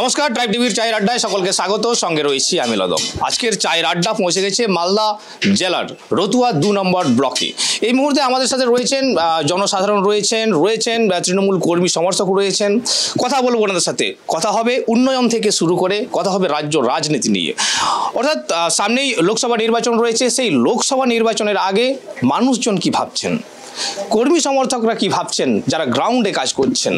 নমস্কার, ট্রাইব টিভির চায়ের আড্ডায় সকলকে স্বাগত। সঙ্গে রয়েছি আমি লদম। আজকের চায়ের আড্ডা পৌঁছে গেছে মালদা জেলার রতুয়া 2 নম্বর ব্লকে। এই মুহূর্তে আমাদের সাথে রয়েছেন জনসাধারণ, রয়েছেন তৃণমূল কর্মী সমর্থক রয়েছেন। কথা বলবো ওনাদের সাথে। কথা হবে উন্নয়ন থেকে শুরু করে কথা হবে রাজ্য রাজনীতি নিয়ে। অর্থাৎ সামনেই লোকসভা নির্বাচন রয়েছে। সেই লোকসভা নির্বাচনের আগে মানুষজন কি ভাবছেন, কর্মী সমর্থকরা কি ভাবছেন, যারা গ্রাউন্ডে কাজ করছেন।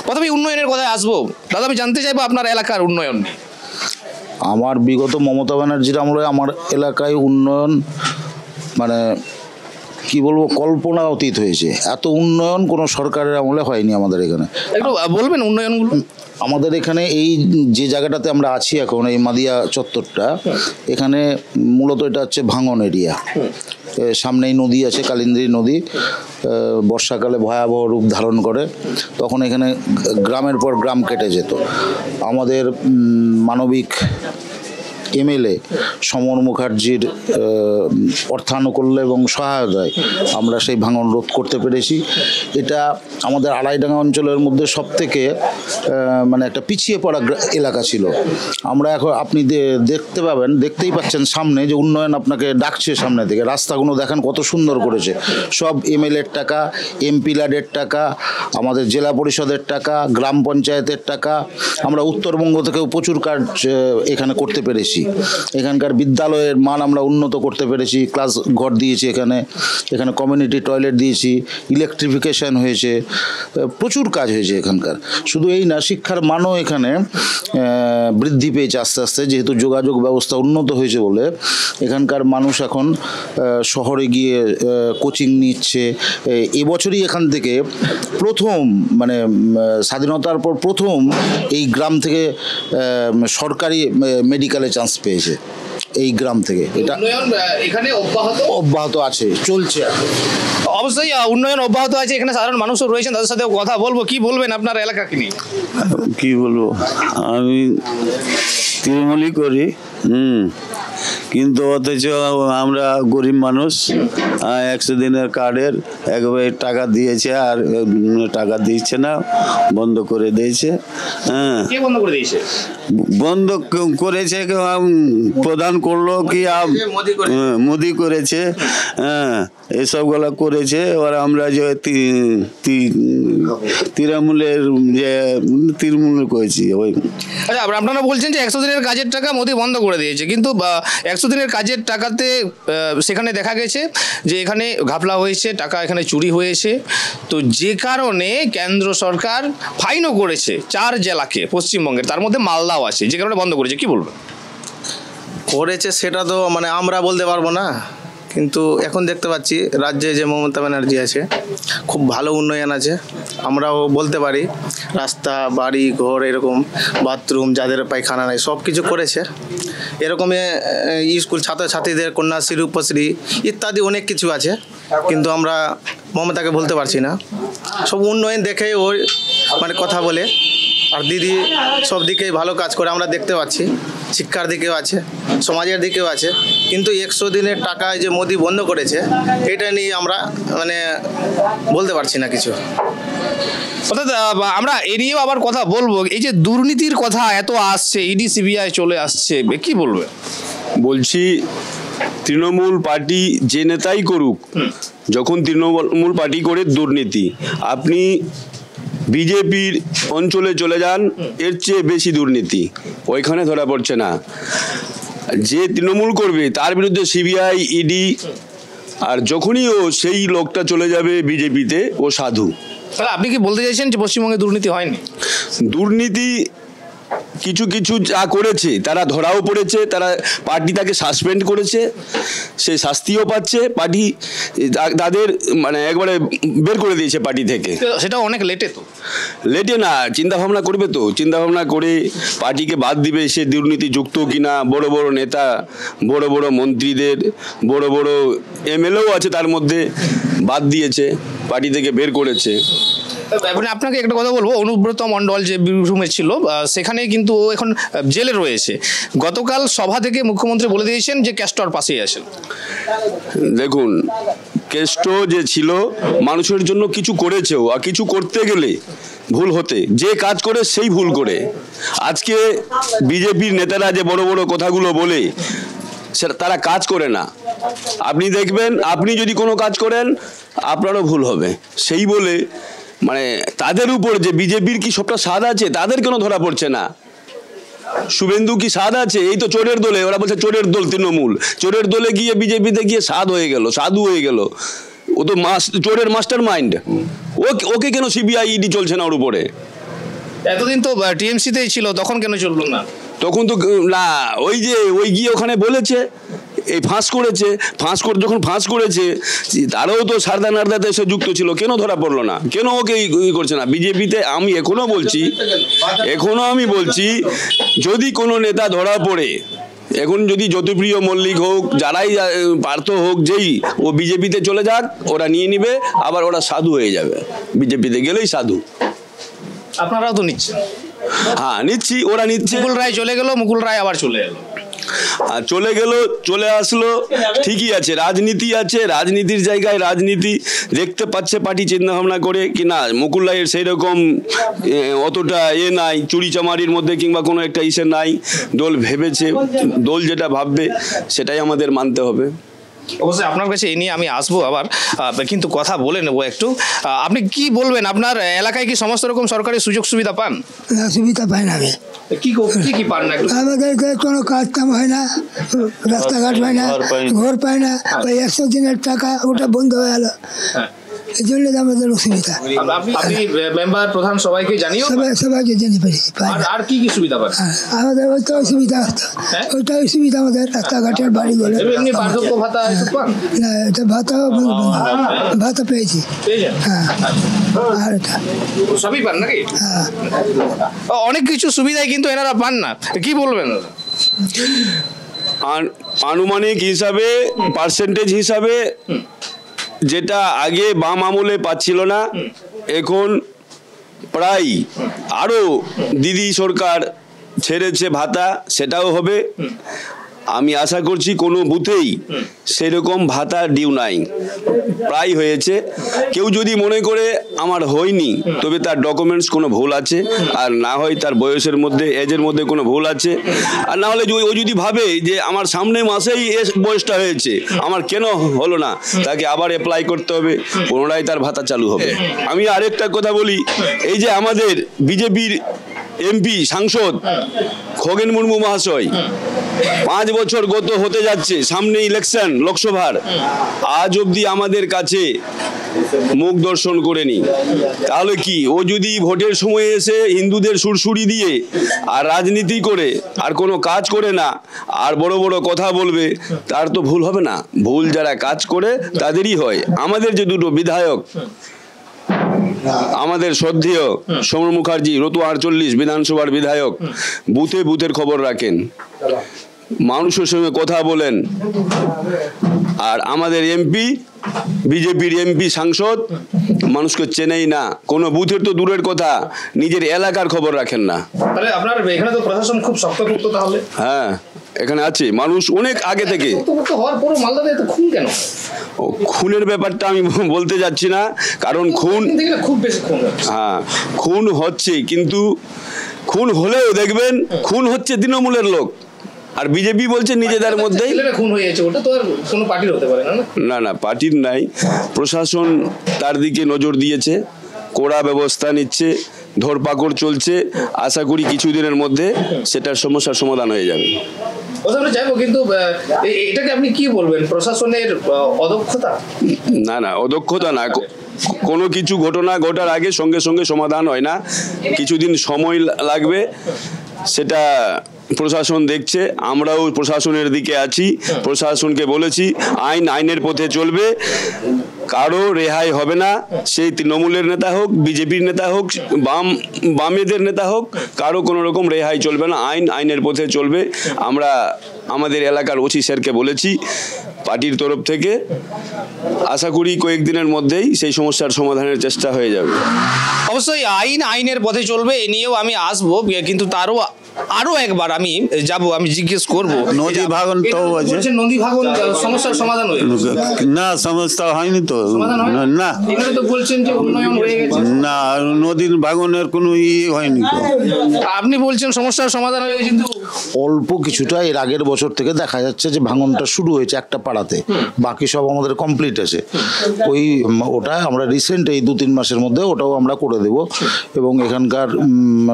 প্রথমে উন্নয়নের কথায় আসবো। দাদা, আমি জানতে চাইবো আপনার এলাকার উন্নয়ন নিয়ে। আমার বিগত মমতা ব্যানার্জির আমলে আমার এলাকায় উন্নয়ন মানে কি বলবো, কল্পনা অতীত হয়েছে। এত উন্নয়ন কোনো সরকারের আমলে হয়নি আমাদের এখানে। একটু বলবেন উন্নয়নগুলো। আমাদের এখানে এই যে জায়গাটাতে আমরা আছি এখন, এই মাদিয়া চত্বরটা, এখানে মূলত এটা হচ্ছে ভাঙন এরিয়া। সামনেই নদী আছে, কালিন্দী নদী। বর্ষাকালে ভয়াবহ রূপ ধারণ করে, তখন এখানে গ্রামের পর গ্রাম কেটে যেত। আমাদের মানবিক এমএলএ সমর মুখার্জির অর্থানুকূল্য এবং সহায়তায় আমরা সেই ভাঙন রোধ করতে পেরেছি। এটা আমাদের আড়াইডাঙ্গা অঞ্চলের মধ্যে সবথেকে মানে একটা পিছিয়ে পড়া এলাকা ছিল। আমরা এখন আপনি দেখতেই পাচ্ছেন সামনে যে উন্নয়ন আপনাকে ডাকছে সামনে থেকে। রাস্তাগুলো দেখেন কত সুন্দর করেছে। সব এমএলএর টাকা, এমপি ল্যাডের টাকা, আমাদের জেলা পরিষদের টাকা, গ্রাম পঞ্চায়েতের টাকা। আমরা উত্তরবঙ্গ থেকেও প্রচুর কাজ এখানে করতে পেরেছি। এখানকার বিদ্যালয়ের মান আমরা উন্নত করতে পেরেছি। ক্লাস ঘর দিয়েছি, এখানে কমিউনিটি টয়লেট দিয়েছি, ইলেকট্রিফিকেশন হয়েছে, প্রচুর কাজ হয়েছে এখানকার। শুধু এই না, শিক্ষার মানও এখানে বৃদ্ধি পেয়েছে আস্তে আস্তে, যেহেতু যোগাযোগ ব্যবস্থা উন্নত হয়েছে বলে এখানকার মানুষ এখন শহরে গিয়ে কোচিং নিচ্ছে। এবছরই এখান থেকে প্রথম মানে স্বাধীনতার পর প্রথম এই গ্রাম থেকে সরকারি মেডিকেলে চান্স পেয়েছে এই গ্রাম থেকে। এটা এখানে অব্যাহত আছে, চলছে। অবশ্যই উন্নয়ন অব্যাহত আছে। এখানে সাধারণ মানুষও রয়েছেন, তাদের সাথে কথা বলবো। কি বলবেন আপনার এলাকাকে নিয়ে? কি বলবো, আমি তৃণমূলই করি, কিন্তু অথচ আমরা গরিব মানুষ। 100 দিনের কার্ডের একবারে টাকা দিয়েছে, আর টাকা দিচ্ছে না, বন্ধ করে দিয়েছে। কে বন্ধ করে দিয়েছে? বন্ধ করেছে প্রধান করলো কি, মোদি করেছে। এসবগুলো করেছে। এবার আমরা যে তৃণমূল করেছি ওই। আচ্ছা, আপনারা বলছেন যে 100 দিনের কাজের টাকা মোদি বন্ধ করে দিয়েছে, কিন্তু 100 দিনের কাজের টাকাতে সেখানে দেখা গেছে যে এখানে ঘাপলা হয়েছে, টাকা এখানে চুরি হয়েছে। তো যে কারণে কেন্দ্র সরকার ফাইনও করেছে 4 জেলাকে পশ্চিমবঙ্গের, তার মধ্যে মালদাও আছে, যে কারণে বন্ধ করেছে। কি বলবেন? করেছে সেটা তো মানে আমরা বলতে পারবো না, কিন্তু এখন দেখতে পাচ্ছি রাজ্যে যে মমতা ব্যানার্জি আছে, খুব ভালো উন্নয়ন আছে। আমরাও বলতে পারি রাস্তা, বাড়ি, ঘর, এরকম বাথরুম, যাদের পায়খানা নেই, সব কিছু করেছে। এরকমই স্কুল ছাত্রছাত্রীদের কন্যাশ্রী, রূপশ্রী ইত্যাদি অনেক কিছু আছে, কিন্তু আমরা মমতাকে বলতে পারছি না। সব উন্নয়ন দেখে ওর মানে কথা বলে, আর দিদি সব দিকেই ভালো কাজ করে আমরা দেখতে পাচ্ছি। শিক্ষার দিকেও আছে, সমাজের দিকেও আছে, কিন্তু 100 দিনের টাকায় যে মোদি বন্ধ করেছে, এটা নিয়ে আমরা মানে বলতে পারছি না কিছু। অর্থাৎ আমরা এ নিয়েও আবার কথা বলবো। এই যে দুর্নীতির কথা এত আসছে, ইডি সিবিআই চলে আসছে, কি বলবে? বলছি, তৃণমূল পার্টি যে নেতাই করুক, যখন তৃণমূল পার্টি করে দুর্নীতি, আপনি বিজেপির অঞ্চলে চলে যান, এর চেয়ে বেশি দুর্নীতি ওইখানে ধরা পড়ছে না। যে তৃণমূল করবে তার বিরুদ্ধে সিবিআই, ইডি, আর যখনই ও সেই লোকটা চলে যাবে বিজেপিতে, ও সাধু। তাহলে আপনি কি বলতে চাইছেন যে পশ্চিমবঙ্গে দুর্নীতি হয়নি? দুর্নীতি কিছু কিছু যা করেছে তারা ধরাও পড়েছে, তারা পার্টি তাকে সাসপেন্ড করেছে, সে শাস্তিও পাচ্ছে। পার্টি তাদের মানে একবারে বের করে দিয়েছে পার্টি থেকে। সেটা অনেক লেটে। তো লেটে না, চিন্তাভাবনা করবে, তো চিন্তাভাবনা করে পার্টিকে বাদ দিবে সে দুর্নীতি যুক্ত কিনা। বড় বড় নেতা, বড় বড় মন্ত্রীদের, বড় বড় এমএলএও আছে তার মধ্যে, বাদ দিয়েছে, পার্টি থেকে বের করেছে। মানে আপনাকে একটা কথা বলবো, অনুব্রত মণ্ডল যে বীরভূমে ছিল, সেখানে কিন্তু ও এখন জেলে রয়েছে। গতকাল সভা থেকে মুখ্যমন্ত্রী বলে দিয়েছেন যে ক্যাস্টর পাশেই আছেন। দেখুন, কেষ্ট যে ছিল মানুষের জন্য কিছু করেছেও, আর কিছু করতে গেলে ভুল হতে, যে কাজ করে সেই ভুল করে। আজকে বিজেপির নেতারা যে বড় বড় কথাগুলো বলে সেটা তারা কাজ করে না। আপনি দেখবেন, আপনি যদি কোনো কাজ করেন আপনারও ভুল হবে। সেই বলে মানে তাদের উপর যে বিজেপির কি সবটা স্বাদ আছে তাদের কেন ধরা পড়ছে না? শুভেন্দু কি স্বাদ আছে? এই তো চোরের দলে, ওরা বলছে চোরের দল তৃণমূল, চোরের দলে গিয়ে বিজেপিতে গিয়ে স্বাদ হয়ে গেল, সাধু হয়ে গেল। ও তো চোরের মাস্টার মাইন্ড। ওকে কেন সিবিআই ইডি চলছে না ওর উপরে? এতদিন তো টিএমসিতেই ছিল, তখন কেন চললো না? তখন তো না, ওই গিয়ে ওখানে বলেছে এই যখন ফাঁস করেছে তারাও তো সারদা নারদাতে এসে যুক্ত ছিল, কেন ধরা পড়লো না? কেন ওকে করছে না বিজেপিতে? আমি এখনো বলছি যদি কোনো নেতা ধরা পড়ে, এখন যদি জ্যোতিপ্রিয় মল্লিক হোক, যারাই পার্থ হোক, যেই ও বিজেপিতে চলে যাক, ওরা নিয়ে নিবে, আবার ওরা সাধু হয়ে যাবে। বিজেপিতে গেলেই সাধু। আপনারাও তো নিচ্ছেন। হ্যাঁ নিচ্ছি, ওরা নিচ্ছে। মুকুল রায় চলে গেল, মুকুল রায় আবার চলে এলো। আর চলে আসলো, ঠিকই আছে, রাজনীতি আছে, রাজনীতির জায়গায় রাজনীতি দেখতে পাচ্ছে পার্টি চিন্তা ভাবনা করে কি না। মুকুল রায়ের সেই রকম অতটা নাই, চুরি চামারির মধ্যে কিংবা কোনো একটা ইসে নাই। দল ভেবেছে, দল যেটা ভাববে সেটাই আমাদের মানতে হবে। অবশ্যই আপনার কাছে এই নিয়ে আমি আসবো আবার, কিন্তু কথা বলে নেবো একটু। আপনি কি বলবেন, আপনার এলাকায় কি সমস্ত রকম সরকারি সুযোগ সুবিধা পান? না, সুবিধা পাই না আমি। কি পান না? আমাদেরকে কোনো কাজ কাম হয় না, রাস্তাঘাট হয় না, ঘর পায় না। ওই 100 দিনের টাকা ওটা বন্ধ হয়ে গেল, এই জন্য আমাদের অসুবিধা। আপনি মেম্বার প্রধান সবাইকে জানিও? সবাইকে জানিয়ে পেরেছি। আর কি সুবিধা পান? আমাদের ওইটাই সুবিধা, ওইটাই সুবিধা আমাদের, রাস্তাঘাটের বাড়ি গেলে। এমনি বার্ধক্য ভাতা পান না? এটা ভাতা পেয়েছি। হ্যাঁ, আর এটা সবই পান নাকি? হ্যাঁ, অনেক কিছু সুবিধাই কিন্তু এনারা পান না, কি বলবেন? আনুমানিক হিসাবে, পার্সেন্টেজ হিসাবে যেটা আগে বাম আমলে পাচ্ছিল না, এখন প্রায় আরো দিদি সরকার ছেড়েছে ভাতা, সেটাও হবে। আমি আশা করছি কোনো বুথেই সেরকম ভাতা ডিউ নাই, প্রায় হয়েছে। কেউ যদি মনে করে আমার হয়নি, তবে তার ডকুমেন্টস কোনো ভুল আছে, আর না হয় তার বয়সের মধ্যে, এজের মধ্যে কোনো ভুল আছে। আর না হলে ও যদি ভাবে যে আমার সামনে মাসেই বয়সটা হয়েছে, আমার কেন হলো না, তাকে আবার অ্যাপ্লাই করতে হবে, পুনরায় তার ভাতা চালু হবে। আমি আরেকটা কথা বলি, এই যে আমাদের বিজেপির এমপি সাংসদ খগেন মুর্মু মহাশয়, 5 বছর গত হতে যাচ্ছে, সামনে ইলেকশন লোকসভার, আজ অবধি আমাদের কাছে মুখ দর্শন করেনি। তাহলে কি ও যদি ভোটের সময় এসে হিন্দুদের সুরসুরি দিয়ে আর রাজনীতি করে আর কোনো কাজ করে না, আর বড় বড় কথা বলবে, তার তো ভুল হবে না? ভুল যারা কাজ করে তাদেরই হয়। আমাদের যে দুটো বিধায়ক, আমাদের শ্রদ্ধেয় সৌম্য মুখার্জি, রতুয়া 48 বিধানসভার বিধায়ক, বুথের খবর রাখেন, মানুষের সঙ্গে কথা বলেন। আর আমাদের এমপি, বিজেপির এমপি সাংসদ, মানুষকে চেনেই না, কোনো বুথের তো দূরের কথা, নিজের এলাকার খবর রাখেন না। তাহলে আপনার এখানে তো প্রশাসন খুব শক্তপোক্ত তাহলে? হ্যাঁ, এখানে আছে মানুষ অনেক আগে থেকে। হওয়ার পরও মালদাতে এত খুন কেন? খুনের ব্যাপারটা আমি বলতে যাচ্ছি না, কারণ খুন খুব বেশি খুন হচ্ছে। হ্যাঁ, খুন হচ্ছে, কিন্তু খুন হলেও দেখবেন খুন হচ্ছে তৃণমূলের লোক, আর বিজেপি বলছে নিজেদের মধ্যেই খুন হয়েছে। ওটা তো আর কোনো পার্টির হতে পারে না। না, পার্টির নাই। প্রশাসন তার দিকে নজর দিয়েছে, কড়া ব্যবস্থা নিচ্ছে, ধরপাকড় চলছে। আশা করি কিছুদিনের মধ্যে সেটার সমস্যার সমাধান হয়ে যাবে। যাইবো, কিন্তু এটাকে আপনি কি বলবেন, প্রশাসনের অদক্ষতা? না, অদক্ষতা না। কোনো কিছু ঘটনা ঘটার আগে সঙ্গে সঙ্গে সমাধান হয় না, কিছুদিন সময় লাগবে। সেটা প্রশাসন দেখছে, আমরাও প্রশাসনের দিকে আছি, প্রশাসনকে বলেছি আইনের পথে চলবে, কারো রেহাই হবে না। সেই তৃণমূলের নেতা হোক, বিজেপির নেতা হোক, বামেদের নেতা হোক, কারো কোনো রকম রেহাই চলবে না। আইনের পথে চলবে। আমরা আমাদের এলাকার ওসি স্যারকে বলেছি পার্টির তরফ থেকে, আশা করি কয়েকদিনের মধ্যেই সেই সমস্যার সমাধানের চেষ্টা হয়ে যাবে। অবশ্যই আইনের পথে চলবে, এ নিয়েও আমি আসবো, কিন্তু তারও আরো একবার আমি যাব, আমি জিজ্ঞেস করব নদী ভাঙন তো আছে। বলছেন নদী ভাঙন সমস্যার সমাধান হয়ে গেছে। না, সমস্যা হয়নি তো। সমাধান হয়নি? না এখানে তো বলছেন যে উন্নয়ন হয়ে গেছে। না, নদীর ভাঙনের কোনো হয়নি তো। আপনি বলছেন সমস্যার সমাধান হয়ে গেছে, কিন্তু অল্প কিছুটা এর আগের বছর থেকে দেখা যাচ্ছে যে ভাঙনটা শুরু হয়েছে একটা পাড়াতে, বাকি সব আমাদের কমপ্লিট আছে। ওটা আমরা রিসেন্ট এই 2-3 মাসের মধ্যে ওটাও আমরা করে দেব। এবং এখানকার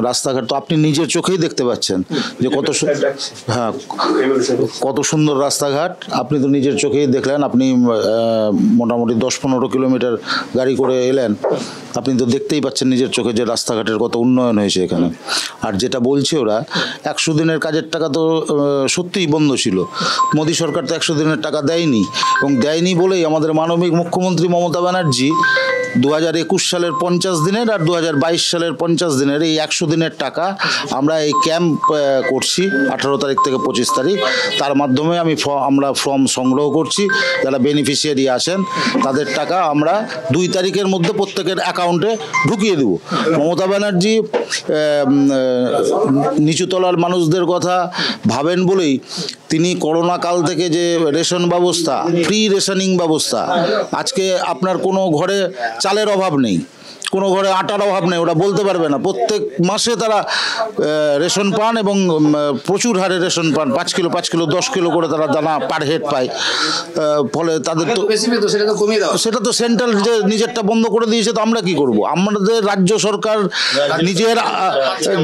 রাস্তাঘাট তো আপনি নিজের চোখেই দেখতে পাচ্ছেন যে হ্যাঁ কত সুন্দর রাস্তাঘাট। আপনি তো নিজের চোখেই দেখলেন, আপনি মোটামুটি 10-15 কিলোমিটার গাড়ি করে এলেন, আপনি তো দেখতেই পাচ্ছেন নিজের চোখে যে রাস্তাঘাটের কত উন্নয়ন হয়েছে এখানে। আর যেটা বলছে ওরা 100 দিনের কাজের টাকা তো সত্যিই বন্ধ ছিল। মোদী সরকার তো 100 দিনের টাকা দেয়নি, এবং দেয়নি বলেই আমাদের মাননীয় মুখ্যমন্ত্রী মমতা ব্যানার্জি 2021 সালের 50 দিনের আর 2022 সালের 50 দিনের এই 100 দিনের টাকা আমরা এই ক্যাম্প করছি 18 তারিখ থেকে 25 তারিখ। তার মাধ্যমে আমরা ফর্ম সংগ্রহ করছি, যারা বেনিফিশিয়ারি আছেন তাদের টাকা আমরা 2 তারিখের মধ্যে প্রত্যেকের অ্যাকাউন্টে ঢুকিয়ে দেব। মমতা ব্যানার্জি নিচুতলার মানুষদের কথা ভাবেন বলেই তিনি করোনা কাল থেকে যে রেশন ব্যবস্থা, ফ্রি রেশনিং ব্যবস্থা, আজকে আপনার কোনো ঘরে চালের অভাব নেই, কোনো ঘরে আটার অভাব নেই, ওরা বলতে পারবে না। প্রত্যেক মাসে তারা রেশন পান এবং প্রচুর হারে রেশন পান, 5 কিলো 10 কিলো করে তারা দানা পার হেড পায়। ফলে তাদের তো সেটা তো সেন্ট্রাল যে নিজেরটা বন্ধ করে দিয়েছে, তো আমরা কি করব? আমাদের রাজ্য সরকার নিজের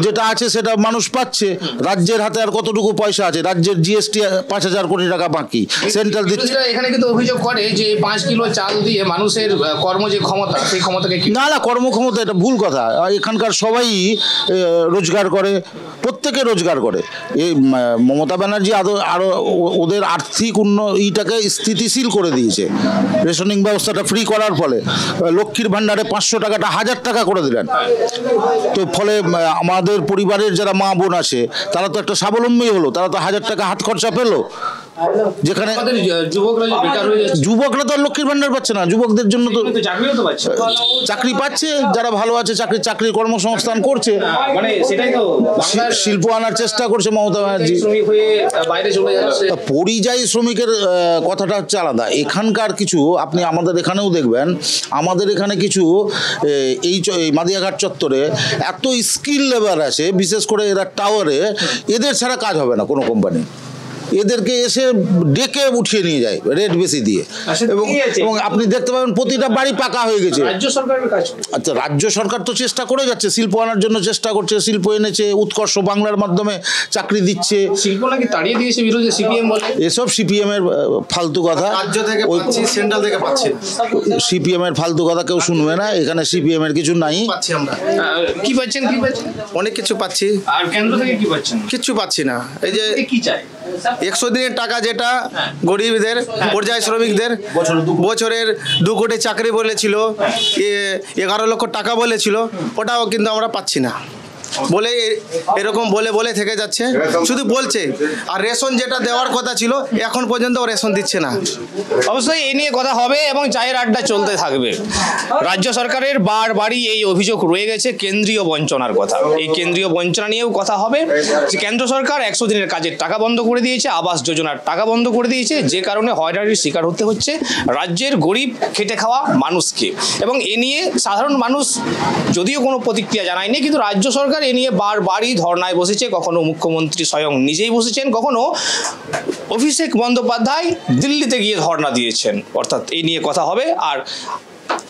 যেটা আছে সেটা মানুষ পাচ্ছে, রাজ্যের হাতে আর কতটুকু পয়সা আছে? রাজ্যের জিএসটি 5,000 কোটি টাকা বাকি, সেন্ট্রাল দিচ্ছে। এখানে কিন্তু অভিযোগ করে যে 5 কিলো চাল দিয়ে মানুষের কর্ম যে ক্ষমতা, সেই ক্ষমতাকে না কর্মক্ষমতা, এটা ভুল কথা। এখানকার সবাই রোজগার করে, প্রত্যেকে রোজগার করে। এই মমতা ব্যানার্জি আরো ওদের আর্থিক ইটাকে স্থিতিশীল করে দিয়েছে রেশনিং ব্যবস্থাটা ফ্রি করার ফলে। লক্ষ্মীর ভাণ্ডারে 500 টাকাটা 1000 টাকা করে দিলেন। তো ফলে আমাদের পরিবারের যারা মা বোন আছে তারা তো একটা স্বাবলম্বী হলো, তারা তো 1000 টাকা হাত খরচা পেলো। যেখানে যুবকরা তো আর লক্ষ্মীর ভাণ্ডার পাচ্ছে না, যুবকদের জন্য তো চাকরি পাচ্ছে, যারা ভালো আছে চাকরির কর্মসংস্থান করছে, শিল্প আনার চেষ্টা করছে মমতা ব্যানার্জি। পরিযায়ী শ্রমিকের কথাটা হচ্ছে আলাদা। এখানকার কিছু আপনি আমাদের এখানেও দেখবেন, আমাদের এখানে কিছু এই মাদিয়াঘাট চত্বরে এত স্কিল লেবার আছে, বিশেষ করে এরা টাওয়ারে, এদের ছাড়া কাজ হবে না কোনো কোম্পানি। এদেরকে এসে ডেকে উঠিয়ে নিয়ে যায় রেট বেশি দিয়ে। এবং আপনি দেখতে পাবেন প্রতিটা বাড়ি পাকা হয়ে গেছে। আচ্ছা, রাজ্য সরকার তো চেষ্টা করে যাচ্ছে, শিল্প আনার জন্য চেষ্টা করছে, শিল্প এনেছে, উৎকর্ষ বাংলার মাধ্যমে চাকরি দিচ্ছে। শিল্প নাকি তাড়িয়ে দিয়েছে বিরোধী সিপিএম বলে। এসব সিপিএম এর ফালতু কথা, রাজ্য থেকে পাচ্ছি, সেন্ট্রাল থেকে পাচ্ছি। সিপিএম এর ফালতু কথা কেউ শুনবে না, এখানে সিপিএম এর কিছু নাই। পাচ্ছি আমরা। কি পাচ্ছেন? অনেক কিছু পাচ্ছি। আর কেন্দ্র থেকে কি পাচ্ছেন? কিচ্ছু পাচ্ছি না। এই যে কি চাই? 100 দিনের টাকা যেটা গরিবদের, পর্যায় শ্রমিকদের বছরের 2 কোটি চাকরি বলেছিল, 11 লক্ষ টাকা বলেছিল, ওটাও কিন্তু আমরা পাচ্ছি না। বলে এরকম বলে থেকে যাচ্ছে, শুধু বলছে। আর রেশন যেটা দেওয়ার কথা ছিল এখন পর্যন্ত রেশন দিচ্ছে না। অবশ্যই এই নিয়ে কথা হবে এবং চায়ের আড্ডা চলতে থাকবে। রাজ্য সরকারের বারবারই এই অভিযোগ রয়ে গেছে কেন্দ্রীয় বঞ্চনার কথা। এই কেন্দ্রীয় বঞ্চনা নিয়েও কথা হবে যে কেন্দ্র সরকার 100 দিনের কাজের টাকা বন্ধ করে দিয়েছে, আবাস যোজনার টাকা বন্ধ করে দিয়েছে, যে কারণে হয়রানির শিকার হতে হচ্ছে রাজ্যের গরিব খেটে খাওয়া মানুষকে। এবং এ নিয়ে সাধারণ মানুষ যদিও কোনো প্রতিক্রিয়া জানায়নি, কিন্তু রাজ্য সরকার এ নিয়ে বারবারই ধর্নায় বসেছে। কখনো মুখ্যমন্ত্রী স্বয়ং নিজেই বসেছেন, কখনো অভিষেক বন্দ্যোপাধ্যায় দিল্লিতে গিয়ে ধর্না দিয়েছেন। অর্থাৎ এই নিয়ে কথা হবে। আর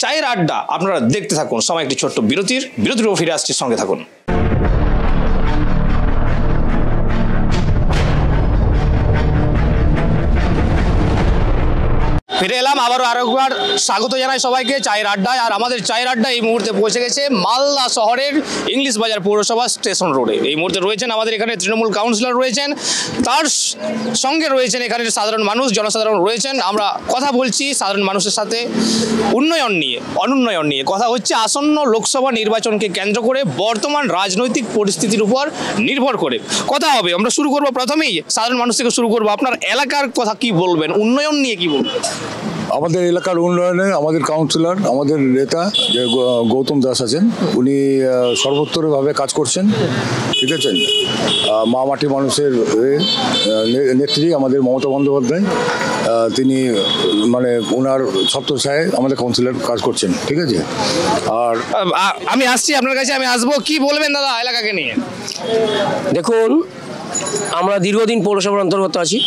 চায়ের আড্ডা আপনারা দেখতে থাকুন। সময় একটি ছোট্ট বিরতির ফিরে আসছি, সঙ্গে থাকুন। ফিরে এলাম আবারও আরেকবার। স্বাগত জানাই সবাইকে চায়ের আড্ডায়। আর আমাদের চায়ের আড্ডা এই মুহূর্তে পৌঁছে গেছে মালদা শহরের ইংলিশ বাজার পৌরসভা স্টেশন রোডে। এই মুহূর্তে রয়েছেন আমাদের এখানে তৃণমূল কাউন্সিলর রয়েছেন, তার সঙ্গে রয়েছেন এখানে সাধারণ মানুষ, জনসাধারণ রয়েছেন। আমরা কথা বলছি সাধারণ মানুষের সাথে উন্নয়ন নিয়ে, অনুন্নয়ন নিয়ে কথা হচ্ছে। আসন্ন লোকসভা নির্বাচনকে কেন্দ্র করে বর্তমান রাজনৈতিক পরিস্থিতির উপর নির্ভর করে কথা হবে। আমরা শুরু করবো প্রথমেই সাধারণ মানুষ থেকে শুরু করবো। আপনার এলাকার কথা কি বলবেন, উন্নয়ন নিয়ে কি বলবেন? আমাদের এলাকার উন্নয়নে আমাদের কাউন্সিলর, আমাদের নেতা যে গৌতম দাস আছেন, উনি সর্বোত্তরভাবে কাজ করছেন, ঠিক আছে। মা মাটি মানুষের নেত্রী আমাদের মমতা বন্দ্যোপাধ্যায়, তিনি মানে ওনার ছত্রছায়ায় আমাদের কাউন্সিলর কাজ করছেন, ঠিক আছে। আর আমি আসছি আপনার কাছে, আমি আসবো, কি বলবেন দাদা এলাকাকে নিয়ে? দেখুন, আমরা দীর্ঘদিন পৌরসভার অন্তর্গত আছি।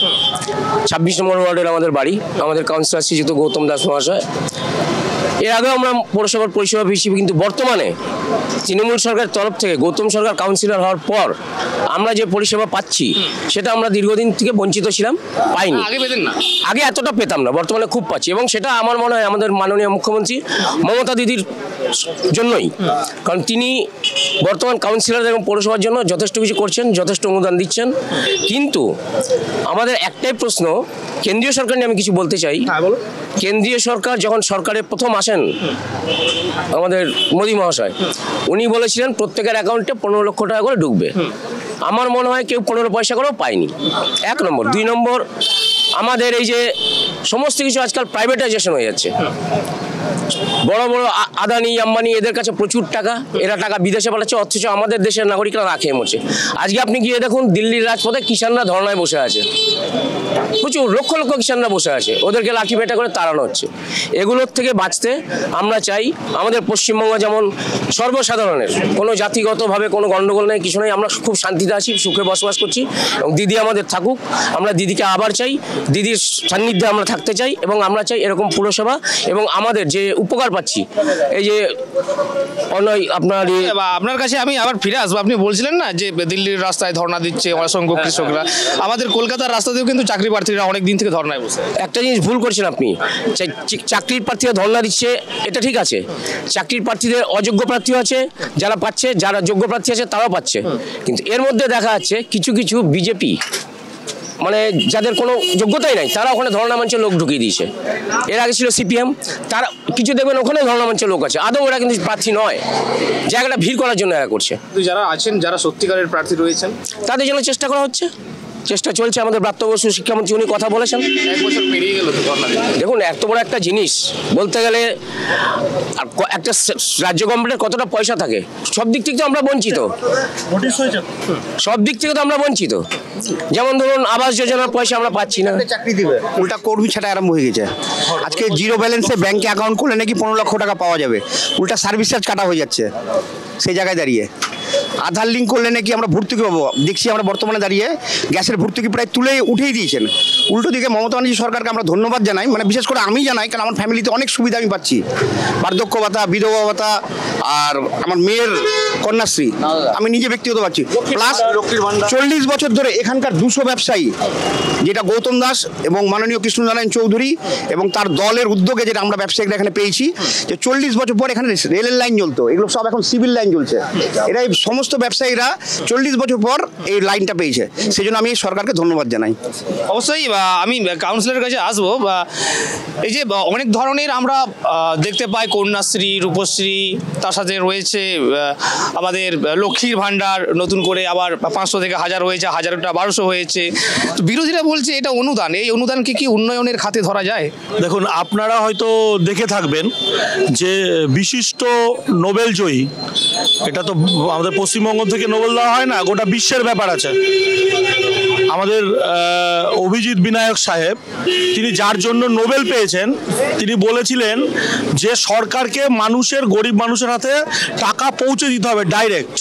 26 নম্বর ওয়ার্ডের আমাদের বাড়ি, আমাদের কাউন্সিলর শ্রীযুক্ত গৌতম দাস মহাশয়। এর আগেও আমরা পৌরসভার পরিষেবা হিসেবে, কিন্তু বর্তমানে তৃণমূল সরকারের তরফ থেকে গৌতম সরকার কাউন্সিলর হওয়ার পর আমরা যে পরিষেবা পাচ্ছি সেটা আমরা দীর্ঘদিন থেকে বঞ্চিত ছিলাম, পাইনি। আগে পেতেন না? আগে এতটা পেতাম না, বর্তমানে খুব পাচ্ছি, এবং সেটা আমার মনে হয় আমাদের মাননীয় মুখ্যমন্ত্রী মমতা দিদির জন্যই। কারণ তিনি বর্তমান কাউন্সিলর এবং পৌরসভার জন্য যথেষ্ট কিছু করছেন, যথেষ্ট অনুদান দিচ্ছেন। কিন্তু আমাদের একটাই প্রশ্ন, কেন্দ্রীয় সরকার নিয়ে আমি কিছু বলতে চাই। কেন্দ্রীয় সরকার যখন সরকারে প্রথম আসেন আমাদের মোদী মহাশয়, উনি বলেছিলেন প্রত্যেকের অ্যাকাউন্টে 15 লক্ষ টাকা করে ঢুকবে। আমার মনে হয় কেউ 15 পয়সা করেও পায়নি, 1 নম্বর। 2 নম্বর, আমাদের এই যে সমস্ত কিছু আজকাল প্রাইভেটাইজেশন হয়ে যাচ্ছে। বড় বড় আদানি আম্বানি এদের কাছে প্রচুর টাকা, এরা টাকা বিদেশে পাঠাচ্ছে, অথচ আমাদের দেশের নাগরিকরা না খেয়ে মরছে। আজকে আপনি গিয়ে দেখুন দিল্লির রাজপথে কিষানরা ধর্নায় বসে আছে, প্রচুর লক্ষ লক্ষ কিষানরা বসে আছে, ওদেরকে লাঠি পেটা করে তাড়ানো হচ্ছে। এগুলোর থেকে বাঁচতে আমরা চাই আমাদের পশ্চিমবঙ্গ যেমন সর্বসাধারণের কোনো জাতিগতভাবে কোনো গণ্ডগোল নেই, কিছু নেই, আমরা খুব শান্তিতে আছি, সুখে বসবাস করছি, এবং দিদি আমাদের থাকুক। আমরা দিদিকে আবার চাই, দিদির সান্নিধ্যে আমরা থাকতে চাই, এবং আমরা চাই এরকম পুরসভা, এবং আমাদের যে উপকার পাচ্ছি এই যে আপনার কাছে আমি আবার ফিরে আসবো। আপনি বলছিলেন না যে দিল্লির রাস্তায় ধর্ণা দিচ্ছে অসংখ্য কৃষকরা, আমাদের কলকাতার রাস্তাতেও কিন্তু চাকরি প্রার্থীরা অনেক দিন থেকে ধর্নায় বসে। একটা জিনিস ভুল করছেন আপনি, চাকরির প্রার্থীরা ধর্ণা দিচ্ছে এটা ঠিক আছে, চাকরির প্রার্থীদের অযোগ্য প্রার্থীও আছে, যারা পাচ্ছে, যারা যোগ্য প্রার্থী আছে তারাও পাচ্ছে। কিন্তু এর মধ্যে দেখা যাচ্ছে কিছু কিছু বিজেপি মানে যাদের কোনো যোগ্যতাই নাই তারা ওখানে ধর্ণা মঞ্চে লোক ঢুকিয়ে দিয়েছে। এর আগে ছিল সিপিএম, তারা কিছু দেখবেন ওখানে ধর্ণা মঞ্চে লোক আছে, আদৌ ওরা কিন্তু প্রার্থী নয়, জায়গাটা ভিড় করার জন্য এরা করছে। যারা আছেন, যারা সত্যিকারের প্রার্থী রয়েছেন, তাদের জন্য চেষ্টা করা হচ্ছে, চেষ্টা চলছে। আমাদের ব্রাত্য বসু শিক্ষামন্ত্রী উনি কথা বলেছেন। 1 বছর পেরিয়ে গেল তো ধর্ণা দিতে। দেখুন, এত বড় একটা জিনিস বলতে গেলে একটা রাজ্য গভর্নমেন্টের কতটা পয়সা থাকে, সব দিক থেকে তো আমরা বঞ্চিত, সব দিক থেকে তো আমরা বঞ্চিত। যেমন ধরুন আবাস যোজনার পয়সা আমরা পাচ্ছি না, চাকরি দিবে উল্টা কর্মী ছাটা আরম্ভ হয়ে গেছে। আজকে জিরো ব্যালেন্সে ব্যাংকে অ্যাকাউন্ট করলে নাকি 15 লক্ষ টাকা পাওয়া যাবে, উল্টা সার্ভিস চার্জ কাটা হয়ে যাচ্ছে সেই জায়গায় দাঁড়িয়ে। আধার লিঙ্ক করলে নাকি আমরা ভর্তুকি পাবো, দেখছি আমরা বর্তমানে দাঁড়িয়ে গ্যাসের ভর্তুকি প্রায় তুলে উঠেই দিয়েছেন। উল্টো দিকে মমতা ব্যানার্জি সরকারকে আমরা ধন্যবাদ জানাই, মানে বিশেষ করে আমি জানাই, কারণ আমার ফ্যামিলিতে অনেক সুবিধা আমি পাচ্ছি, বার্ধক্য ভাতা, বিধবা ভাতা, আর আমার মেয়ের কন্যাশ্রী আমি নিজে ব্যক্তিগত পাচ্ছি, প্লাস 40 বছর ধরে এখানকার 200 ব্যবসায়ী, যেটা গৌতম দাস এবং মাননীয় কৃষ্ণনারায়ণ চৌধুরী এবং তার দলের উদ্যোগে যেটা আমরা ব্যবসায়িকরা এখানে পেয়েছি, যে 40 বছর পর এখানে রেলের লাইন জ্বলতো, এগুলো সব এখন সিভিল লাইন জ্বলছে। এরাই সমস্ত ব্যবসায়ীরা 40 বছর পর এই লাইনটা পেয়েছে, সেই জন্য আমি সরকারকে ধন্যবাদ জানাই। অবশ্যই আমি কাউন্সিলরের কাছে আসবো। এই যে অনেক ধরনের আমরা দেখতে পাই, কন্যাশ্রী, রূপশ্রী, তার সাথে রয়েছে আমাদের লক্ষ্মীর ভাণ্ডার, নতুন করে আবার 500 থেকে 1000 হয়েছে, 1000টা 1200 হয়েছে। বিরোধীরা বলছে এটা অনুদান, এই অনুদানকে কি উন্নয়নের খাতে ধরা যায়? দেখুন, আপনারা হয়তো দেখে থাকবেন যে বিশিষ্ট নোবেল জয়ী, এটা তো আমাদের পশ্চিমবঙ্গ থেকে নোবেল দেওয়া হয় না, গোটা বিশ্বের ব্যাপার আছে। আমাদের অভিজিৎ বিনায়ক সাহেব, তিনি যার জন্য নোবেল পেয়েছেন, তিনি বলেছিলেন যে সরকারকে মানুষের, গরিব মানুষের হাতে টাকা পৌঁছে দিতে হবে ডাইরেক্ট,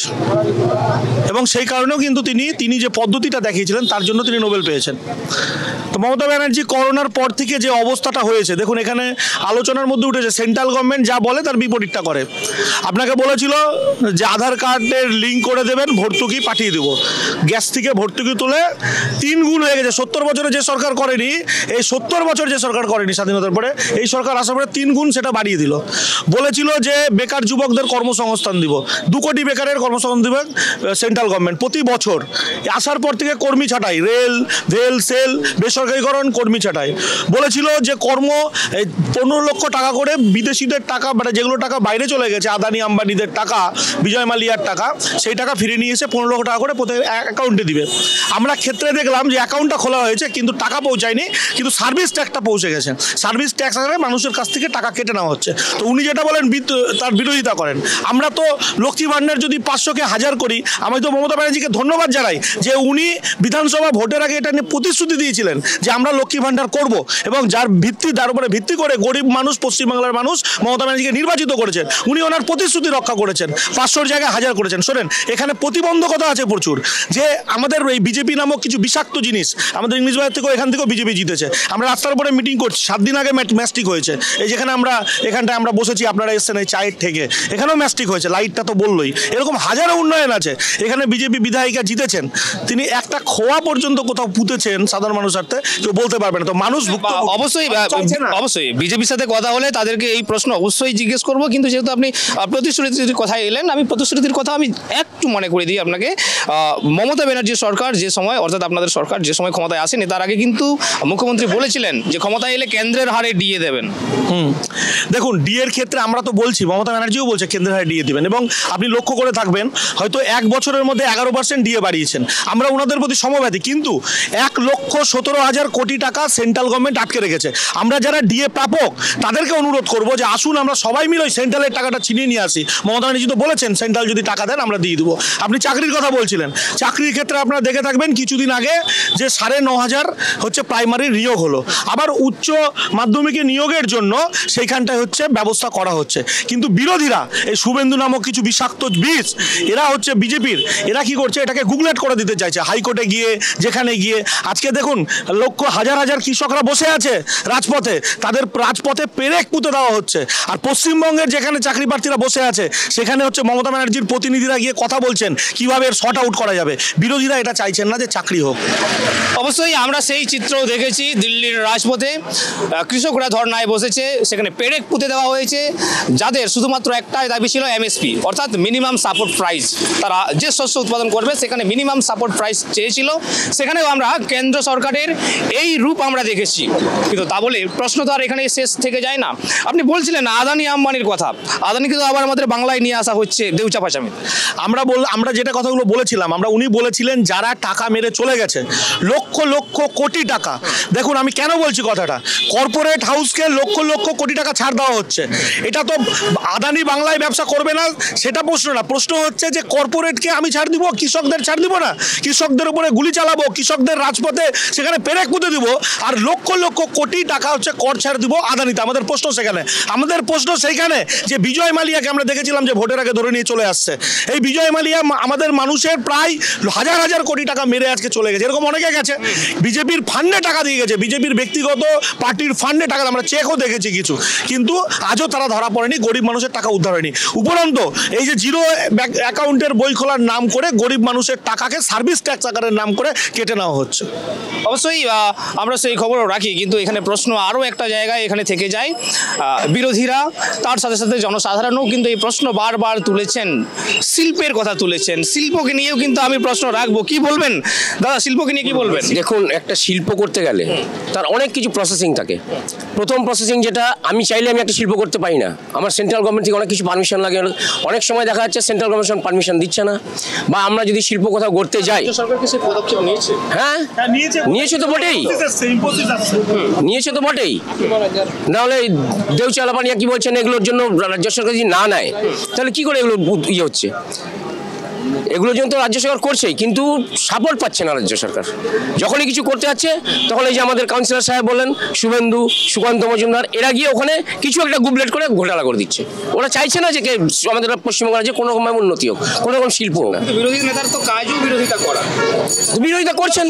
এবং সেই কারণেও কিন্তু তিনি যে পদ্ধতিটা দেখিয়েছিলেন তার জন্য তিনি নোবেল পেয়েছেন। তো মমতা ব্যানার্জি করোনার পর থেকে যে অবস্থাটা হয়েছে, দেখুন এখানে আলোচনার মধ্যে উঠেছে সেন্ট্রাল গভর্নমেন্ট যা বলে তার বিপরীতটা করে। আপনাকে বলেছিল যে আধার কার্ডের লিঙ্ক করে দেবেন, ভর্তুকি পাঠিয়ে দেবো, গ্যাস থেকে ভর্তুকি তুলে 3 গুণ হয়ে গেছে। 70 বছরে যে সরকার করেনি, এই 70 বছর যে সরকার করেনি স্বাধীনতার পরে, এই সরকার আসার পরে 3 গুণ সেটা বাড়িয়ে দিল। বলেছিল যে বেকার যুবকদের কর্মসংস্থান দিব, 2 কোটি বেকারের কর্মসংস্থান দিবে সেন্ট্রাল গভর্নমেন্ট প্রতি বছর। আসার পর থেকে কর্মী ছাঁটাই, রেল, ভেল, সেল, বেসরকারি বেসরকারিকরণ, কর্মী ছাঁটাই। বলেছিল যে 15 লক্ষ টাকা করে বিদেশিদের টাকা, মানে যেগুলো টাকা বাইরে চলে গেছে, আদানি আম্বানিদের টাকা, বিজয় মালিয়ার টাকা, সেই টাকা ফিরে নিয়ে এসে 15 লক্ষ টাকা করে প্রত্যেক অ্যাকাউন্টে দিবে। আমরা ক্ষেত্রে দেখলাম যে অ্যাকাউন্টটা খোলা হয়েছে কিন্তু টাকা পৌঁছায়নি, কিন্তু সার্ভিস ট্যাক্সটা পৌঁছে গেছে। সার্ভিস ট্যাক্স আকারে মানুষের কাছ থেকে টাকা কেটে নেওয়া হচ্ছে। তো উনি যেটা বলেন তার বিরোধিতা করেন। আমরা তো লক্ষ্মী ভাণ্ডার যদি 500কে 1000 করি, আমি তো মমতা ব্যানার্জিকে ধন্যবাদ জানাই যে উনি বিধানসভা ভোটের আগে এটা নিয়ে প্রতিশ্রুতি দিয়েছিলেন যে আমরা লক্ষ্মী ভাণ্ডার করব, এবং তার উপরে ভিত্তি করে গরিব মানুষ, পশ্চিমবাংলার মানুষ মমতা ব্যানার্জিকে নির্বাচিত করেছেন। উনি ওনার প্রতিশ্রুতি রক্ষা করেছেন, 500-র জায়গায় 1000 করেছেন। শোনেন, এখানে প্রতিবন্ধকতা আছে প্রচুর, যে আমাদের এই বিজেপি নামক কিছু বিষাক্ত জিনিস, আমাদের ইংলিশ বাজার থেকেও এখান থেকেও বিজেপি জিতেছে। আমরা রাস্তার উপরে মিটিং করছি, 7 দিন আগে ম্যাস্টিক হয়েছে। এই যেখানে এখানটায় আমরা বসেছি, আপনারা এসছেন এই চায়ের থেকে, এখানেও ম্যাস্টিক হয়েছে, লাইটটা তো বললোই। এরকম হাজারো উন্নয়ন আছে। এখানে বিজেপি বিধায়িকা জিতেছেন, তিনি একটা খোয়া পর্যন্ত কোথাও পুঁতেছেন সাধারণ মানুষের, কেউ বলতে পারবে না। তো মানুষ অবশ্যই বিজেপির সাথে কথা হলে তাদেরকে এই প্রশ্ন অবশ্যই জিজ্ঞেস করব, কিন্তু যেহেতু আপনি প্রতিশ্রুতির কথায় এলেন, আমি প্রতিশ্রুতির কথা আমি একটু মনে করে দিই আপনাকে। মমতা ব্যানার্জির সরকার যে সময়, অর্থাৎ আপনাদের সরকার যে সময় ক্ষমতায় আসেনি, তার আগে কিন্তু মুখ্যমন্ত্রী বলেছিলেন যে ক্ষমতায় এলে কেন্দ্রের হারে ডিএ দেবেন। দেখুন, ডিএর ক্ষেত্রে আমরা তো বলছি, মমতা ব্যানার্জিও বলছে কেন্দ্রের হারে ডিএ দিবেন, এবং আপনি লক্ষ্য করে থাকবেন হয়তো 1 বছরের মধ্যে 11% ডিএ বাড়িয়েছেন। আমরা ওনাদের প্রতি সমব্যাধী, কিন্তু 1,17,000 কোটি টাকা সেন্ট্রাল গভর্নমেন্ট আটকে রেখেছে। আমরা যারা ডিএ প্রাপক তাদেরকে অনুরোধ করব যে আসুন আমরা সবাই মিলে ওই সেন্ট্রালের টাকাটা ছিনিয়ে নিয়ে আসি। মমতা ব্যানার্জি তো বলেছেন সেন্ট্রাল যদি টাকা দেন আমরা দিয়ে দেবো। আপনি চাকরির কথা বলছিলেন, চাকরির ক্ষেত্রে আপনারা দেখে থাকবেন কিছুদিন আগে যে 9,500 হচ্ছে প্রাইমারি নিয়োগ হলো, আবার উচ্চ মাধ্যমিকে নিয়োগের জন্য সেইখানটায় হচ্ছে ব্যবস্থা করা হচ্ছে। কিন্তু বিরোধীরা, এই শুভেন্দু নামক কিছু বিষাক্ত বীজ, এরা হচ্ছে বিজেপির, এরা কি করছে, এটাকে গুগলেট করে দিতে চাইছে হাইকোর্টে গিয়ে, যেখানে গিয়ে। আজকে দেখুন, হাজার হাজার কৃষকরা বসে আছে রাজপথে, তাদের রাজপথে পেরেক পুঁতে দেওয়া হচ্ছে। আর পশ্চিমবঙ্গের যেখানে চাকরি প্রার্থীরা বসে আছে, সেখানে হচ্ছে মমতা ব্যানার্জির প্রতিনিধিরা গিয়ে কথা বলছেন কিভাবে এর শর্ট আউট করা যাবে। বিরোধীরা এটা চাইছেন না যে চাকরি হোক। অবশ্যই আমরা সেই চিত্র দেখেছি দিল্লির রাজপথে, কৃষকরা ধর্নায় বসেছে, সেখানে পেরেক পুঁতে দেওয়া হয়েছে, যাদের শুধুমাত্র একটাই দাবি ছিল এমএসপি, অর্থাৎ মিনিমাম সাপোর্ট প্রাইস। তারা যে শস্য উৎপাদন করবে সেখানে মিনিমাম সাপোর্ট প্রাইস চেয়েছিল। সেখানেও আমরা কেন্দ্র সরকারের এই রূপ আমরা দেখেছি, কিন্তু তা বলে প্রশ্ন তো আর এখানে শেষ থেকে যায় না। আপনি বলছিলেন আদানি আম্বানির কথা, আদানিকে তো আবার আমাদের বাংলায় নিয়ে আসা হচ্ছে দেউচা পাচামি। আমরা যেটা কথাগুলো বলেছিলাম, উনি বলেছিলেন যারা টাকা মেরে চলে গেছে লক্ষ লক্ষ কোটি টাকা। দেখুন, আমি কেন বলছি কথাটা, কর্পোরেট হাউসকে লক্ষ লক্ষ কোটি টাকা ছাড় দেওয়া হচ্ছে। এটা তো আদানি বাংলায় ব্যবসা করবে না সেটা প্রশ্ন না, প্রশ্ন হচ্ছে যে কর্পোরেটকে আমি ছাড় দিব, কৃষকদের ছাড় দিব না, কৃষকদের উপরে গুলি চালাবো, কৃষকদের রাজপথে সেখানে পেরেক পুঁতে দিব, আর লক্ষ লক্ষ কোটি টাকা হচ্ছে কর ছাড় দিব আদানিতে। আমাদের প্রশ্ন সেখানে, আমাদের প্রশ্ন সেইখানে যে বিজয় মালিয়াকে আমরা দেখেছিলাম যে ভোটের আগে ধরে নিয়ে চলে আসছে। এই বিজয় মালিয়া আমাদের মানুষের প্রায় হাজার হাজার কোটি টাকা মেরে আজকে চলে গেছে। এরকম অনেকে গেছে, বিজেপির ফান্ডে টাকা দিয়ে গেছে, বিজেপির ব্যক্তিগত পার্টির ফান্ডে টাকা, আমরা চেকও দেখেছি কিছু, কিন্তু আজও তারা ধরা পড়েনি, গরিব মানুষের টাকা উদ্ধার হয়নি। উপরন্ত এই যে জিরো অ্যাকাউন্টের বই খোলার নাম করে গরিব মানুষের টাকাকে সার্ভিস ট্যাক্স আকারের নাম করে কেটে নেওয়া হচ্ছে। অবশ্যই আমরা সেই খবরও রাখি, কিন্তু এখানে প্রশ্ন আরও একটা জায়গায় এখানে থেকে যায়। বিরোধীরা, তার সাথে সাথে জনসাধারণও কিন্তু এই প্রশ্ন বারবার তুলেছেন, শিল্পের কথা তুলেছেন। শিল্পকে নিয়েও কিন্তু আমি প্রশ্ন রাখবো, কি বলবেন দাদা, শিল্পকে নিয়ে কি বলবেন? দেখুন, একটা শিল্প করতে গেলে তার অনেক কিছু প্রসেসিং থাকে। প্রথম প্রসেসিং যেটা, আমি চাইলে আমি একটা শিল্প করতে পারি না, আমার সেন্ট্রাল গভর্নমেন্ট থেকে অনেক কিছু পারমিশন লাগে। অনেক সময় দেখা যাচ্ছে সেন্ট্রাল গভর্নমেন্ট পারমিশন দিচ্ছে না, বা আমরা যদি শিল্প কোথাও করতে যাই, হ্যাঁ নিয়েছে তো বটেই, নিয়েছে তো বটেই। নাহলে দেউচা লাপানিয়া কি বলছেন, এগুলোর জন্য রাজ্য সরকার যদি না নেয় তাহলে কি করে এগুলো ইয়ে হচ্ছে? এগুলোর জন্য তো রাজ্য সরকার করছেই, কিন্তু সাপোর্ট পাচ্ছে না রাজ্য সরকার। যখনই কিছু করতে যাচ্ছে তখন এই যে আমাদের কাউন্সিলর সাহেব বলেন, শুভেন্দু, সুকান্ত মজুমদার, এরা গিয়ে ওখানে কিছু একটা গুবলেট করে ঘোটালা করে দিচ্ছে। ওরা চাইছে না যে আমাদের পশ্চিমবঙ্গ রাজ্যে কোনো রকম উন্নতি হোক, কোনো রকম শিল্প হোক না। বিরোধী নেতার তো কাজও বিরোধিতা করা, বিরোধিতা করছেন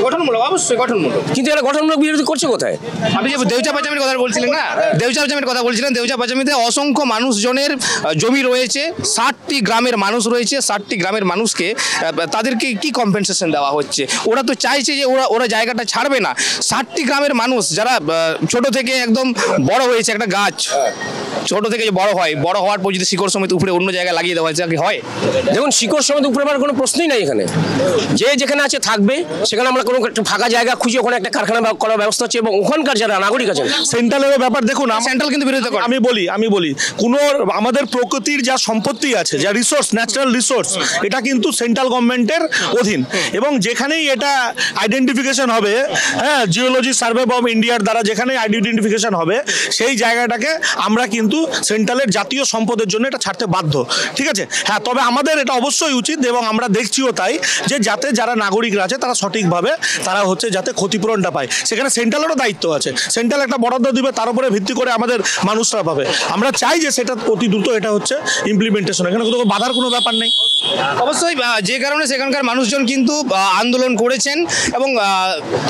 গঠনমূলক, অবশ্যই গঠনমূলক, কিন্তু এরা গঠনমূলক বিরোধী করছে কোথায়? আপনি যে দেউচা পাচামির কথা বলছিলেন না, দেউচা পাচামির কথা বলছিলেন, দেউচা পাচামিতে অসংখ্য মানুষজনের জমি রয়েছে, 60টি গ্রামের মানুষ রয়েছে, 60টি গ্রামের মানুষকে তাদেরকে কি কম্পেনসেশন দেওয়া হচ্ছে? ওরা তো চাইছে যে ওরা জায়গাটা ছাড়বে না। 60টি গ্রামের মানুষ যারা ছোট থেকে একদম বড় হয়েছে একটা গাছ, ছোট থেকে যে বড় হওয়ার পর যদি শিকড় সমেত উপরে অন্য জায়গায় লাগিয়ে দেওয়া হয় কি হয়? দেখুন শিকড় সমেত উপরে আমার কোনো প্রশ্নই নাই এখানে। যে যেখানে আছে থাকবে, সেখানে আমরা কোনো একটা ফাঁকা জায়গা খুঁজে ওখানে একটা কারখানা করার ব্যবস্থা হচ্ছে এবং ওখানকার যারা নাগরিক আছেন সেন্ট্রালের ব্যাপার দেখুন, সেন্ট্রাল কিন্তু বিরোধিতা করে। আমি বলি কোনো আমাদের প্রকৃতির যা সম্পত্তি আছে, যা রিসোর্স, ন্যাচারাল রিসোর্স, এটা কিন্তু সেন্ট্রাল গভর্নমেন্টের অধীন এবং যেখানেই এটা আইডেন্টিফিকেশন হবে, হ্যাঁ, জিওলজি সার্ভে অফ ইন্ডিয়ার দ্বারা যেখানেই আইডেন্টিফিকেশন হবে সেই জায়গাটাকে আমরা কিন্তু সেন্ট্রালের জাতীয় সম্পদের জন্য এটা ছাড়তে বাধ্য, ঠিক আছে? হ্যাঁ, তবে আমাদের এটা অবশ্যই উচিত এবং আমরা দেখছিও তাই, যে যাতে যারা নাগরিকরা আছে তারা সঠিকভাবে তারা হচ্ছে যাতে ক্ষতিপূরণটা পায়, সেখানে সেন্ট্রালেরও দায়িত্ব আছে। সেন্ট্রাল একটা বরাদ্দ দিবে, তার উপরে ভিত্তি করে আমাদের মানুষরা পাবে। আমরা চাই যে সেটা অতি দ্রুত এটা হচ্ছে ইমপ্লিমেন্টেশন, এখানে কোনো বাধার কোনো ব্যাপার নেই। অবশ্যই যে কারণে সেখানকার মানুষজন কিন্তু আন্দোলন করেছেন এবং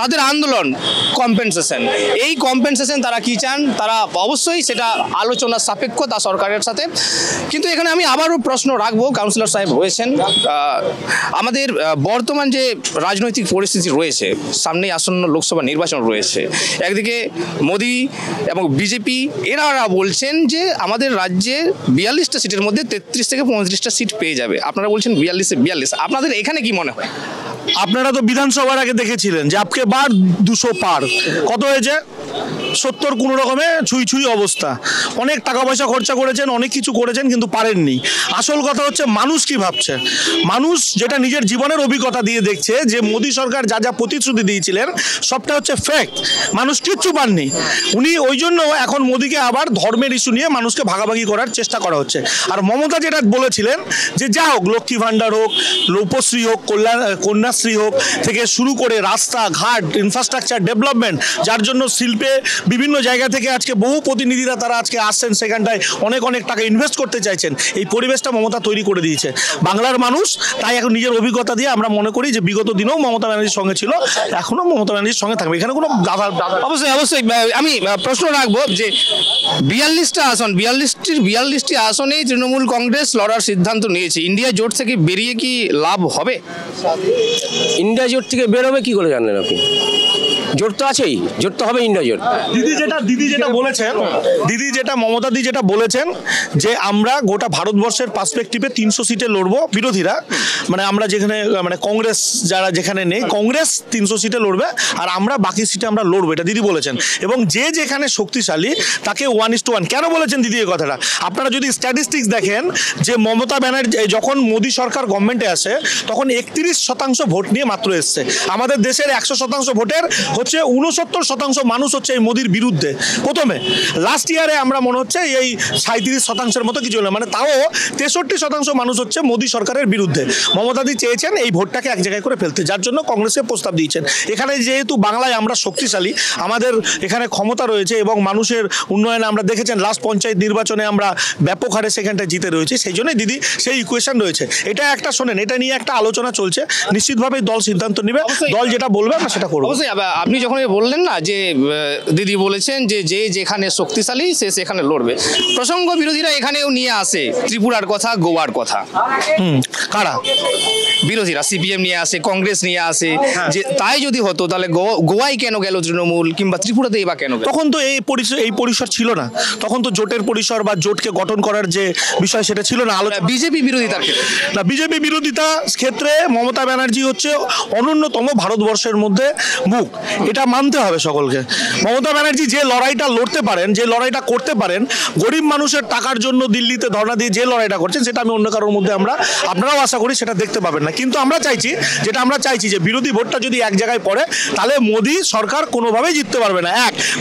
তাদের আন্দোলন কম্পেনসেশন, এই কম্পেনসেশন তারা কি চান, তারা অবশ্যই সেটা আলোচনার সাপেক্ষ তা সরকারের সাথে। কিন্তু এখানে আমি আবারও প্রশ্ন রাখবো, কাউন্সিলর সাহেব রয়েছেন, আমাদের বর্তমান যে রাজনৈতিক পরিস্থিতি রয়েছে, সামনেই আসন্ন লোকসভা নির্বাচন রয়েছে, একদিকে মোদি এবং বিজেপি এরা বলছেন যে আমাদের রাজ্যে 42টা সিটের মধ্যে 33 থেকে 35টা সিট পেয়ে যাবে, আপনারা বলছেন 42 আপনাদের এখানে কি মনে হয়? আপনারা তো বিধানসভার আগে দেখেছিলেন যে আপকে বার 200 পার কত হয়েছে, 70 কোনো রকমে ছুঁই অবস্থা। অনেক টাকা পয়সা খরচা করেছেন, অনেক কিছু করেছেন, কিন্তু পারেননি। আসল কথা হচ্ছে মানুষ কি ভাবছে, মানুষ যেটা নিজের জীবনের অভিজ্ঞতা দিয়ে দেখছে যে মোদী সরকার যা যা প্রতিশ্রুতি দিয়েছিলেন সবটা হচ্ছে ফেক, মানুষ কিচ্ছু পাননি। উনি ওই জন্য এখন মোদীকে আবার ধর্মের ইস্যু নিয়ে মানুষকে ভাগাভাগি করার চেষ্টা করা হচ্ছে। আর মমতা যেটা বলেছিলেন যে যা হোক, লক্ষ্মী ভাণ্ডার হোক, রূপশ্রী হোক, কন্যাশ্রী হোক থেকে শুরু করে রাস্তাঘাট, ইনফ্রাস্ট্রাকচার ডেভেলপমেন্ট, যার জন্য শিল্পে বিভিন্ন জায়গা থেকে আজকে বহু প্রতিনিধিরা তারা আজকে আসছেন, সেখানটায় অনেক টাকা ইনভেস্ট করতে চাইছেন। এই পরিবেশটা মমতা তৈরি করে দিয়েছে বাংলার মানুষ। তাই এখন নিজের অভিজ্ঞতা দিয়ে আমরা মনে করি যে বিগত দিনেও মমতা ব্যানার্জির সঙ্গে ছিল, এখনো মমতা ব্যানার্জির সঙ্গে থাকবে, এখানে কোনো অবশ্যই আমি প্রশ্ন রাখবো যে 42টা আসন, 42টি আসনেই তৃণমূল কংগ্রেস লড়ার সিদ্ধান্ত নিয়েছে, ইন্ডিয়া জোট থেকে বেরিয়ে কি লাভ হবে? ইন্ডিয়া জোট থেকে বেরোবে কি করে জানলেন আপনি? জোট তো আছেই, জোট তো হবে ইন্ডিয়া জোট। দিদি যেটা মমতাদি যেটা বলেছেন যে আমরা গোটা ভারতবর্ষের পার্সপেক্টিভে 300 সিটে লড়বো, বিরোধীরা মানে আমরা যেখানে মানে কংগ্রেস যারা যেখানে নেই, কংগ্রেস 300 সিটে লড়বে আর আমরা বাকি সিটে আমরা লড়বো, এটা দিদি বলেছেন। এবং যে যেখানে শক্তিশালী তাকে 1:1। কেন বলেছেন দিদি এই কথাটা? আপনারা যদি স্ট্যাটিস্টিক্স দেখেন যে মমতা ব্যানার্জি যখন মোদী সরকার গভর্নমেন্টে আসে তখন 31% ভোট নিয়ে মাত্র এসছে। আমাদের দেশের 100% ভোটের হচ্ছে 69% মানুষ হচ্ছে এই মোদির বিরুদ্ধে। প্রথমে লাস্ট ইয়ারে আমরা মনে হচ্ছে এই 37% মতো কিছু হলো, মানে তাও 63% মানুষ হচ্ছে মোদী সরকারের বিরুদ্ধে। মমতাদি চেয়েছেন এই ভোটটাকে এক জায়গায় করে ফেলতে, যার জন্য কংগ্রেসকে প্রস্তাব দিয়েছেন। এখানে যেহেতু বাংলায় আমরা শক্তিশালী, আমাদের এখানে ক্ষমতা রয়েছে এবং মানুষের উন্নয়নে আমরা দেখেছেন লাস্ট পঞ্চায়েত নির্বাচনে আমরা ব্যাপক হারে সেখানটায় জিতে রয়েছি, সেই জন্যই দিদি সেই ইকুয়েশন রয়েছে। এটা একটা শোনেন, এটা নিয়ে একটা আলোচনা চলছে, নিশ্চিতভাবেই দল সিদ্ধান্ত নেবে, দল যেটা বলবে আমরা সেটা করবো। অবশ্যই আপনি যখন বললেন না যে দিদি বলেছেন যে যেখানে শক্তিশালী সে সেখানে লড়বে, প্রসঙ্গ বিরোধীরা এখানেও নিয়ে আসে ত্রিপুরার কথা, গোয়ার কথা। কারা বিরোধীরা? সিপিএম নিয়ে আসে, কংগ্রেস নিয়ে আসে, যে তাই যদি হতো তাহলে গোয়ায় কেন গেল তৃণমূল, কিংবা ত্রিপুরাতেই বা কেন গেল? তখন তো এই পরিসর ছিল না, তখন তো জোটের পরিসর বা জোটকে গঠন করার যে বিষয় সেটা ছিল না। বিজেপি বিরোধিতার ক্ষেত্রে না, বিজেপি বিরোধিতা ক্ষেত্রে মমতা ব্যানার্জি হচ্ছে অনন্যতম ভারতবর্ষের মধ্যে মুখ, এটা মানতে হবে সকলকে। মমতা ব্যানার্জি যে লড়াইটা লড়তে পারেন, যে লড়াইটা করতে পারেন, গরিব মানুষের টাকার জন্য দিল্লিতে ধর্ণা দিয়ে যে লড়াইটা করছেন, সেটা আমি অন্য কারোর মধ্যে আপনারাও আশা করি সেটা দেখতে পাবেন না। কিন্তু আমরা চাইছি যে বিরোধী ভোটটা যদি এক জায়গায় পড়ে তাহলে মোদী সরকার কোনোভাবেই জিততে পারবে না।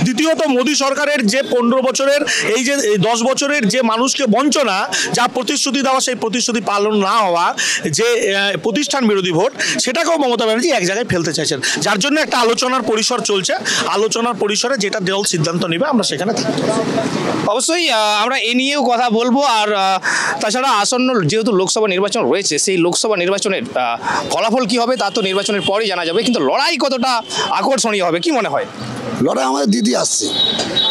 দ্বিতীয়ত মোদী সরকারের যে 15 বছরের এই যে 10 বছরের যে মানুষকে বঞ্চনা, যা প্রতিশ্রুতি দেওয়া সেই প্রতিশ্রুতি পালন না হওয়া, যে প্রতিষ্ঠান বিরোধী ভোট, সেটাকেও মমতা ব্যানার্জি এক জায়গায় ফেলতে চাইছেন, যার জন্য একটা আলোচনার পরিসর চলছে। আলোচনার পরিসরে যেটা দল সিদ্ধান্ত নেবে আমরা সেখানে থাকবো। অবশ্যই আমরা এ নিয়েও কথা বলবো। আর তাছাড়া আসন্ন যেহেতু লোকসভা নির্বাচন রয়েছে, সেই লোকসভা নির্বাচনের ফলাফল কি হবে তা তো নির্বাচনের পরেই জানা যাবে, কিন্তু লড়াই কতটা আকর্ষণীয় হবে কি মনে হয়? লড়াই আমাদের দিদি আসছে,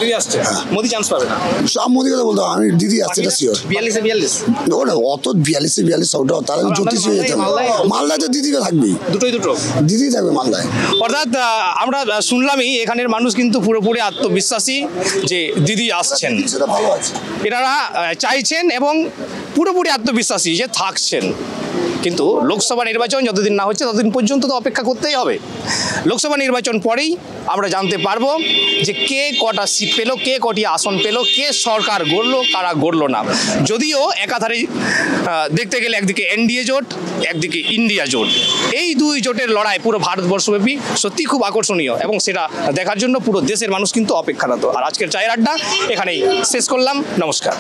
দিদি আসছে, মোদি চান্স পাবে না। সব মোদি কথা বলতে হবে, আমি দিদি আসছে এটা শিওর। 42 ওটা অত 42 ওটা তারা জ্যোতিষ হয়ে যেতে হবে। মালদায় তো দিদি থাকবেই, দুটো দিদি থাকবে মালদায়। অর্থাৎ আমরা শুনলামই এখানের মানুষ কিন্তু পুরোপুরি আত্মবিশ্বাসী যে দিদি আসছেন, সেটা ভালো আছে। এনারা চাইছেন এবং পুরোপুরি আত্মবিশ্বাসী যে থাকছেন। কিন্তু লোকসভা নির্বাচন যতদিন না হচ্ছে ততদিন পর্যন্ত তো অপেক্ষা করতেই হবে। লোকসভা নির্বাচন পরেই আমরা জানতে পারবো যে কে কটা সিট পেলো, কে কটি আসন পেলো, কে সরকার গড়লো, কারা গড়লো না। যদিও একাধারে দেখতে গেলে একদিকে এনডিএ জোট, একদিকে ইন্ডিয়া জোট, এই দুই জোটের লড়াই পুরো ভারতবর্ষব্যাপী সত্যি খুব আকর্ষণীয় এবং সেটা দেখার জন্য পুরো দেশের মানুষ কিন্তু অপেক্ষারত। আর আজকের চায়ের আড্ডা এখানেই শেষ করলাম, নমস্কার।